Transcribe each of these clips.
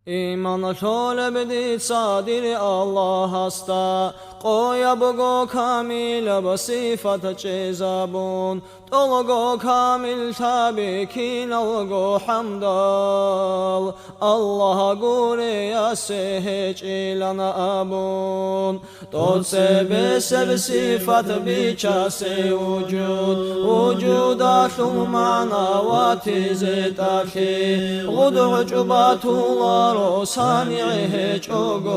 ایمان شال بدید صادر الله هستا قویا بگو کامل با صفت چه زبون طلگو کامل تبکین الگو حمدال الله گوری اسهج ایلان ابون تو سب صفت بیچاس وجود آشو معنا و تیزت آخی غد عجبات الله رو صانعه چوگو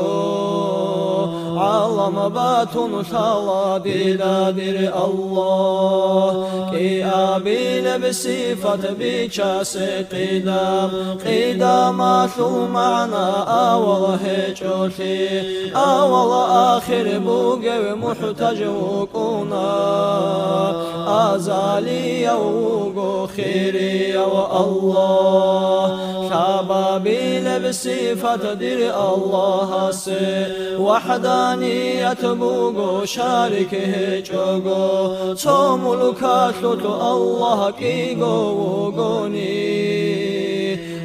علم باتون شالا دیدادر الله کی آبیل بصفت بیچاس قدام آشو معنا اول هجوشی اول آخر بوگه محتاج وکونا ازالی وگو خیری و الله شبابیل بصفت در الله سه وحدانیت بوگو شارکه چوگو تو ملکاشو تو الله کی گو گونی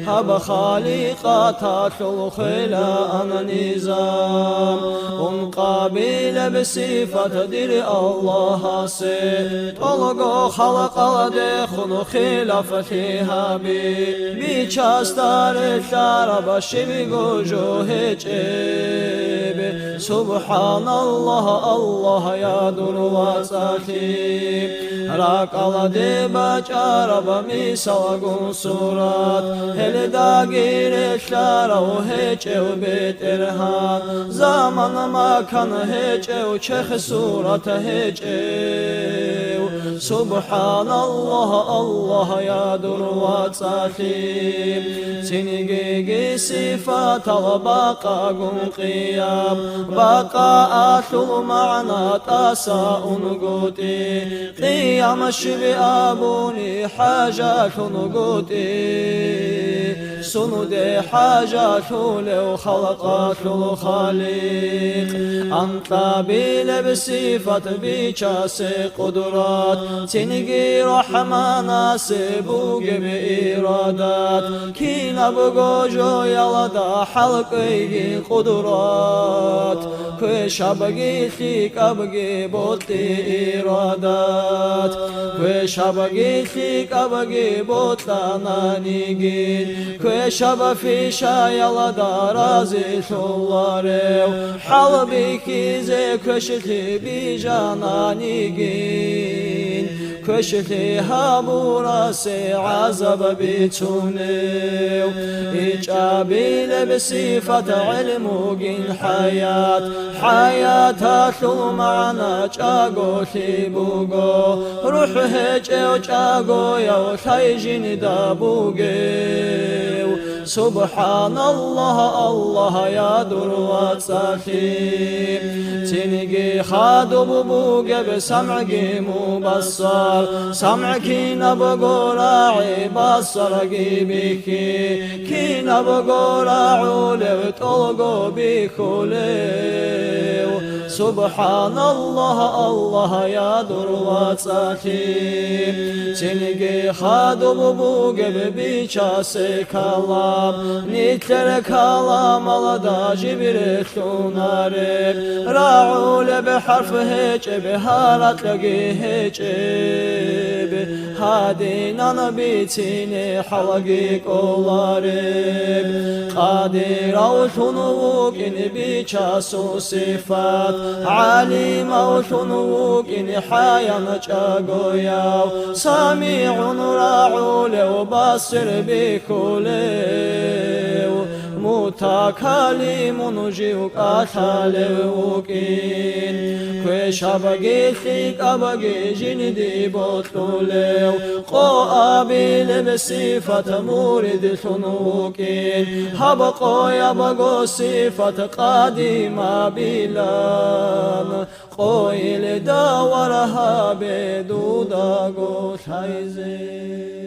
هب خالقات الخلا نظام قابل بصفت در الله سه طلگو خلق دخن خلافته بیچاستار شرب شبی گوجه چب سبحان الله الله یادون و ساخی راقل دی بچارب میساگون صورت هل داگیر شارو هچو بیترهان زمان مکان هچو چخ صورت هچو سبحان الله الله یادون و ساخی سنگی صفات الباقا گم قیام باقا آشو معنا تاسا انگوتی قیام شبی آبونی حاجات انگوتی سند حاجات لو خلقات الخالق انت بیل بصفت بیچاس قدرات سنگی رحمانا سبوگ بإرادات کی نبگو جو یلدا حلقی قدرات که شبگی خیک ابگی بوتی ارادات که شبگی خیک ابگی بوتا نانیگین که شب فیشا یلدا رازی شولارو حلبی کیزه کشتی بی جانانیگین کشتی هابورا سی عذاب بیتونیو ایجابیل بصفت علم و گین حیاتاشو معنا چاگوشی بوگو روح چو چاگو یو شایجین دا بوگیو سبحان الله الله یادر و ساخی تنگی خادو بوگه بسمعگی مبصر سمع کی نبگو راعی بصر کی بکی کی نبگو راعول طلگو بکولیو سبحان الله الله یادر و ساخی تنگی خادو بوگه بیچاس کلام نیتر کلام الدا جبر شوناره راعول بحرف هچ بهارت لگی هچ هادينا بيتيني حلقي كولارب قادر وشنوك إن بيشاسو صفات عليم وشنوك إن حيانا جاقويا سامع راعول وبصر بكوليو متكلم نجيوك أتالوكين كوي شبقي خيك أبقي جندي بطلو قابل بصفة مورد شنوكين هبقو يبقو صفة قديمة بلان قويل داورها بدودا قوش هايزين